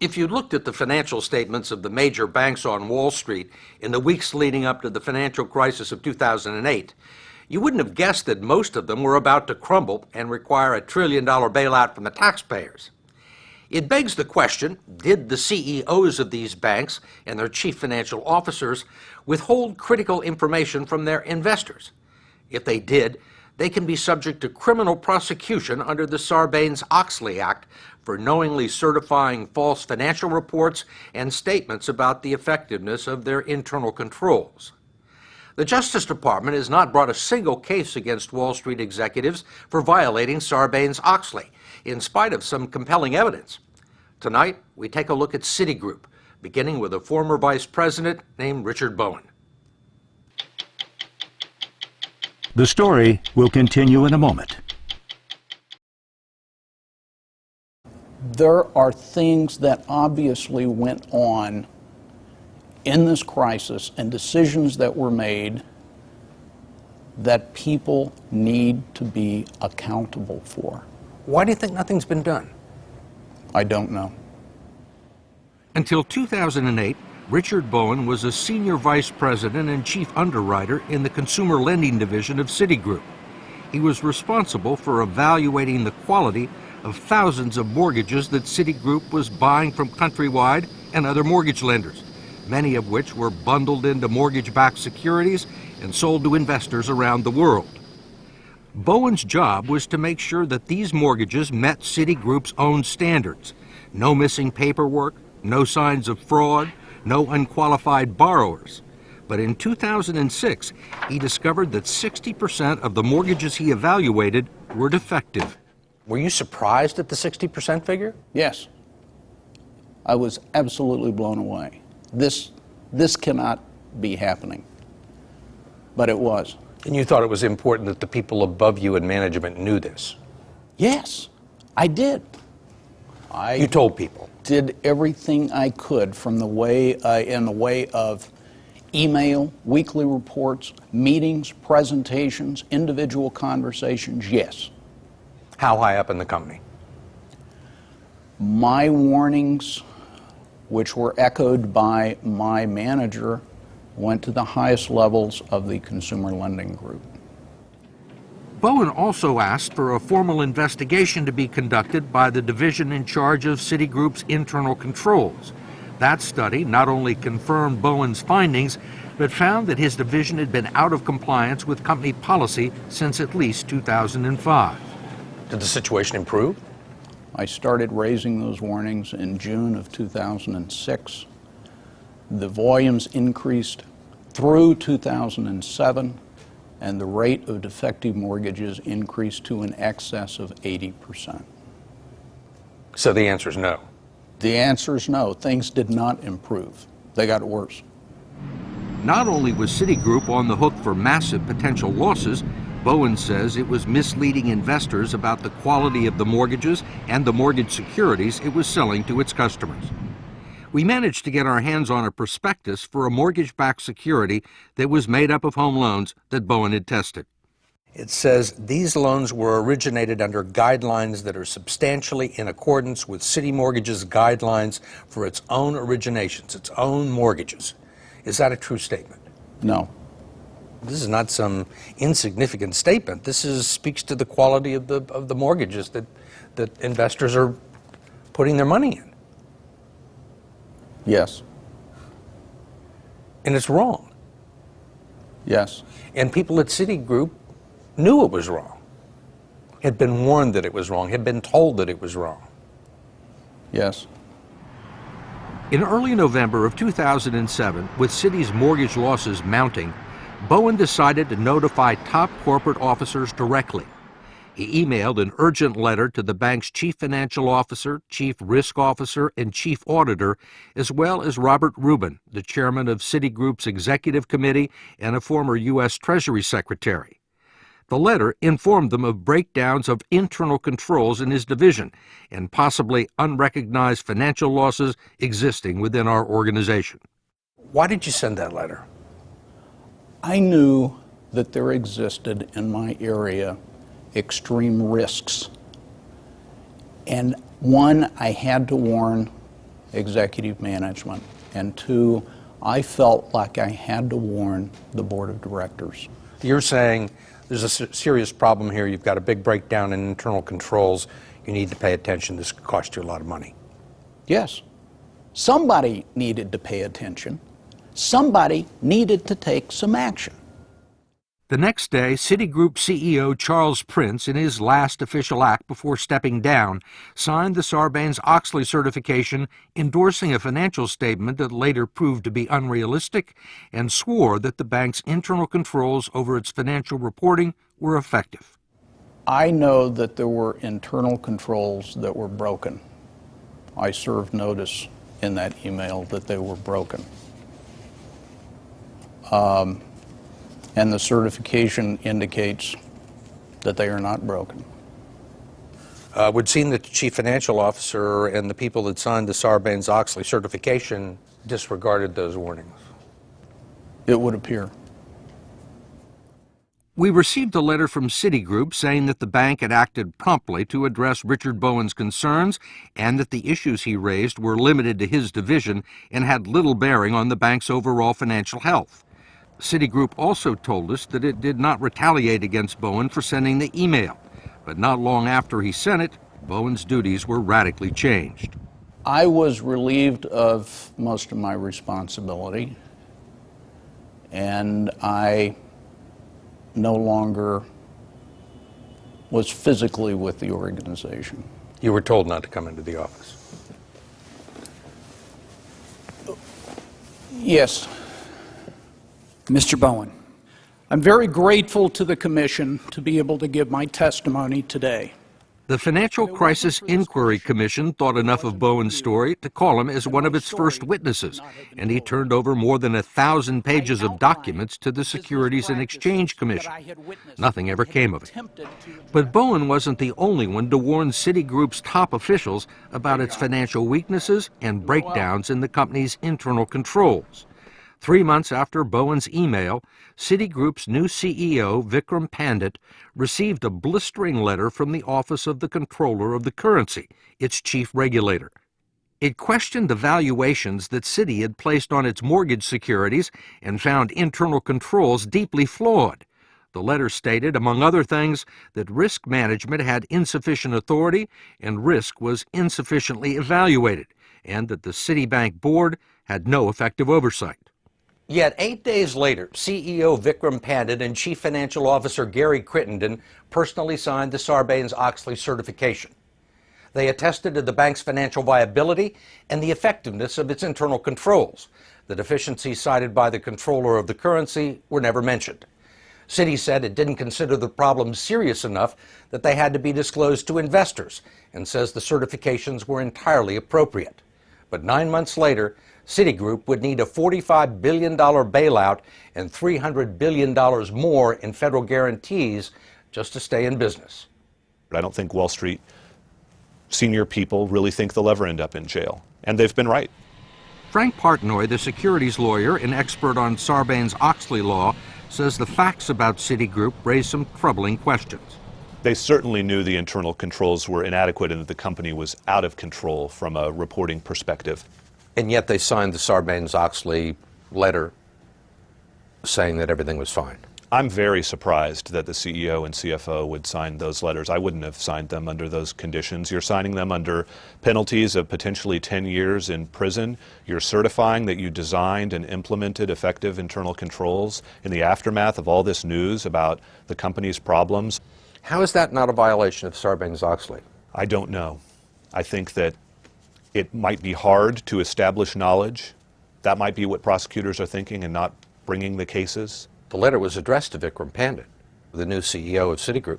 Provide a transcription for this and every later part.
If you looked at the financial statements of the major banks on Wall Street in the weeks leading up to the financial crisis of 2008, you wouldn't have guessed that most of them were about to crumble and require a $1 trillion bailout from the taxpayers. It begs the question, did the CEOs of these banks and their chief financial officers withhold critical information from their investors? If they did, they can be subject to criminal prosecution under the Sarbanes-Oxley Act for knowingly certifying false financial reports and statements about the effectiveness of their internal controls. The Justice Department has not brought a single case against Wall Street executives for violating Sarbanes-Oxley, in spite of some compelling evidence. Tonight, we take a look at Citigroup, beginning with a former vice president named Richard Bowen. The story will continue in a moment. There are things that obviously went on in this crisis and decisions that were made that people need to be accountable for. Why do you think nothing's been done? I don't know. Until 2008, Richard Bowen was a senior vice president and chief underwriter in the consumer lending division of Citigroup. He was responsible for evaluating the quality of thousands of mortgages that Citigroup was buying from Countrywide and other mortgage lenders, many of which were bundled into mortgage-backed securities and sold to investors around the world. Bowen's job was to make sure that these mortgages met Citigroup's own standards. No missing paperwork, no signs of fraud, no unqualified borrowers. But in 2006, he discovered that 60% of the mortgages he evaluated were defective. Were you surprised at the 60% figure? Yes. I was absolutely blown away. This cannot be happening. But it was. And you thought it was important that the people above you in management knew this? Yes, I did. You told people? Did everything I could from the way, in the way of email, weekly reports, meetings, presentations, individual conversations, yes. How high up in the company? My warnings, which were echoed by my manager, went to the highest levels of the consumer lending group. Bowen also asked for a formal investigation to be conducted by the division in charge of Citigroup's internal controls. That study not only confirmed Bowen's findings, but found that his division had been out of compliance with company policy since at least 2005. Did the situation improve? I started raising those warnings in June of 2006. The volumes increased through 2007, and the rate of defective mortgages increased to in excess of 80%. So the answer is no? The answer is no. Things did not improve. They got worse. Not only was Citigroup on the hook for massive potential losses, Bowen says it was misleading investors about the quality of the mortgages and the mortgage securities it was selling to its customers. We managed to get our hands on a prospectus for a mortgage-backed security that was made up of home loans that Bowen had tested. It says these loans were originated under guidelines that are substantially in accordance with Citi Mortgage's guidelines for its own originations, its own mortgages. Is that a true statement? No. This is not some insignificant statement. This speaks to the quality of the mortgages that investors are putting their money in. Yes. And it's wrong. Yes. And people at Citigroup knew it was wrong, had been warned that it was wrong, had been told that it was wrong. Yes. In early November of 2007, with Citi's mortgage losses mounting, Bowen decided to notify top corporate officers directly. He emailed an urgent letter to the bank's chief financial officer, chief risk officer, and chief auditor, as well as Robert Rubin, the chairman of Citigroup's executive committee and a former U.S. Treasury secretary. The letter informed them of breakdowns of internal controls in his division and possibly unrecognized financial losses existing within our organization. Why did you send that letter? I knew that there existed in my area extreme risks. And one, I had to warn executive management, and two, I felt like I had to warn the board of directors. You're saying there's a serious problem here. You've got a big breakdown in internal controls. You need to pay attention. This could cost you a lot of money. Yes, somebody needed to pay attention. Somebody needed to take some action. The next day, Citigroup CEO Charles Prince, in his last official act before stepping down, signed the Sarbanes-Oxley certification endorsing a financial statement that later proved to be unrealistic and swore that the bank's internal controls over its financial reporting were effective. I know that there were internal controls that were broken. I served notice in that email that they were broken. And the certification indicates that they are not broken. It would seem that the chief financial officer and the people that signed the Sarbanes-Oxley certification disregarded those warnings. It would appear. We received a letter from Citigroup saying that the bank had acted promptly to address Richard Bowen's concerns and that the issues he raised were limited to his division and had little bearing on the bank's overall financial health. Citigroup also told us that it did not retaliate against Bowen for sending the email, but not long after he sent it, Bowen's duties were radically changed. I was relieved of most of my responsibility, and I no longer was physically with the organization. You were told not to come into the office. Yes. Mr. Bowen. I'm very grateful to the Commission to be able to give my testimony today. The Financial Crisis Inquiry Commission thought enough of Bowen's story to call him as one of its first witnesses, and he turned over more than 1,000 pages of documents to the Securities and Exchange Commission. Nothing ever came of it. But Bowen wasn't the only one to warn Citigroup's top officials about its financial weaknesses and breakdowns in the company's internal controls. 3 months after Bowen's email, Citigroup's new CEO, Vikram Pandit, received a blistering letter from the Office of the Comptroller of the Currency, its chief regulator. It questioned the valuations that Citi had placed on its mortgage securities and found internal controls deeply flawed. The letter stated, among other things, that risk management had insufficient authority and risk was insufficiently evaluated, and that the Citibank board had no effective oversight. Yet 8 days later, CEO Vikram Pandit and Chief Financial Officer Gary Crittenden personally signed the Sarbanes-Oxley certification. They attested to the bank's financial viability and the effectiveness of its internal controls. The deficiencies cited by the controller of the currency were never mentioned. Citi said it didn't consider the problem serious enough that they had to be disclosed to investors, and says the certifications were entirely appropriate. But 9 months later, Citigroup would need a $45 billion bailout and $300 billion more in federal guarantees just to stay in business. I don't think Wall Street senior people really think they'll ever end up in jail, and they've been right. Frank Partnoy, the securities lawyer and expert on Sarbanes-Oxley law, says the facts about Citigroup raise some troubling questions. They certainly knew the internal controls were inadequate and that the company was out of control from a reporting perspective. And yet they signed the Sarbanes-Oxley letter saying that everything was fine. I'm very surprised that the CEO and CFO would sign those letters. I wouldn't have signed them under those conditions. You're signing them under penalties of potentially 10 years in prison. You're certifying that you designed and implemented effective internal controls in the aftermath of all this news about the company's problems. How is that not a violation of Sarbanes-Oxley? I don't know. I think that it might be hard to establish knowledge. That might be what prosecutors are thinking and not bringing the cases. The letter was addressed to Vikram Pandit, the new CEO of Citigroup.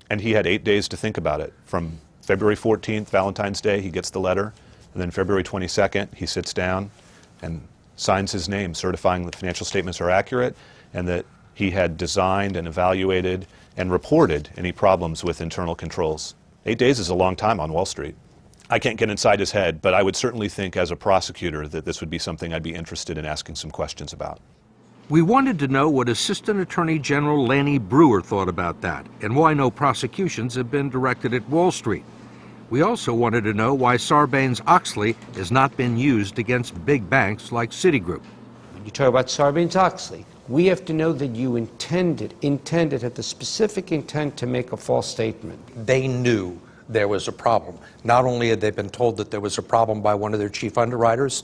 And he had 8 days to think about it. From February 14th, Valentine's Day, he gets the letter. And then February 22nd, he sits down and signs his name, certifying that financial statements are accurate and that he had designed and evaluated and reported any problems with internal controls. 8 days is a long time on Wall Street. I can't get inside his head, but I would certainly think as a prosecutor that this would be something I'd be interested in asking some questions about. We wanted to know what Assistant Attorney General Lanny Brewer thought about that and why no prosecutions have been directed at Wall Street. We also wanted to know why Sarbanes-Oxley has not been used against big banks like Citigroup. You talk about Sarbanes-Oxley. We have to know that you intended, had the specific intent to make a false statement. They knew there was a problem. Not only had they been told that there was a problem by one of their chief underwriters,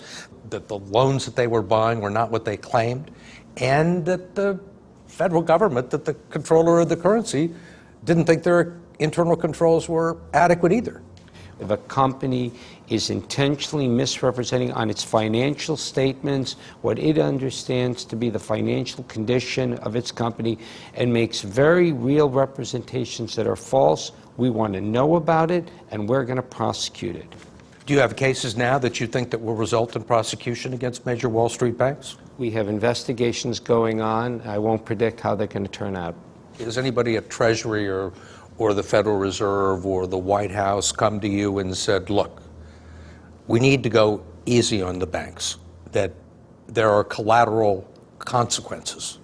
that the loans that they were buying were not what they claimed, and that the federal government, that the controller of the currency, didn't think their internal controls were adequate either. If a company is intentionally misrepresenting on its financial statements what it understands to be the financial condition of its company and makes very real representations that are false, we want to know about it and we're going to prosecute it. Do you have cases now that you think that will result in prosecution against major Wall Street banks? We have investigations going on. I won't predict how they're going to turn out. Has anybody at Treasury or the Federal Reserve or the White House come to you and said, look, we need to go easy on the banks, that there are collateral consequences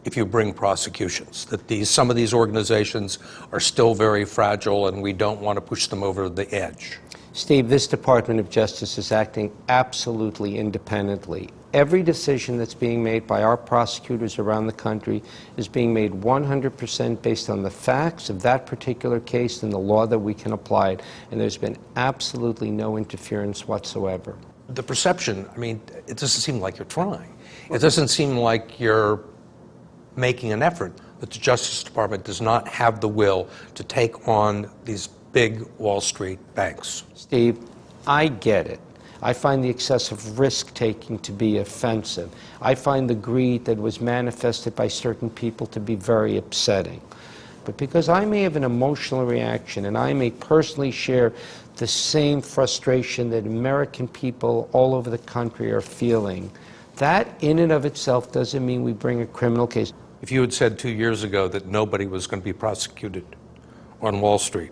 if you bring prosecutions, that some of these organizations are still very fragile and we don't want to push them over the edge? Steve, this Department of Justice is acting absolutely independently. Every decision that's being made by our prosecutors around the country is being made 100% based on the facts of that particular case and the law that we can apply it. And there's been absolutely no interference whatsoever. The perception, I mean, it doesn't seem like you're trying. It doesn't seem like you're making an effort, that the Justice Department does not have the will to take on these big Wall Street banks. Steve, I get it. I find the excessive risk-taking to be offensive. I find the greed that was manifested by certain people to be very upsetting. But because I may have an emotional reaction and I may personally share the same frustration that American people all over the country are feeling, that in and of itself doesn't mean we bring a criminal case. If you had said 2 years ago that nobody was going to be prosecuted on Wall Street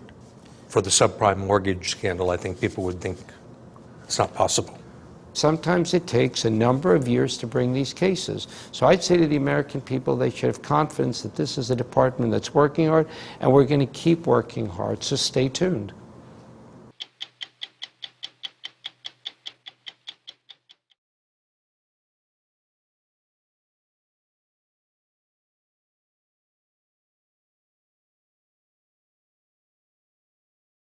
for the subprime mortgage scandal, I think people would think it's not possible. Sometimes it takes a number of years to bring these cases. So I'd say to the American people, they should have confidence that this is a department that's working hard, and we're going to keep working hard, so stay tuned.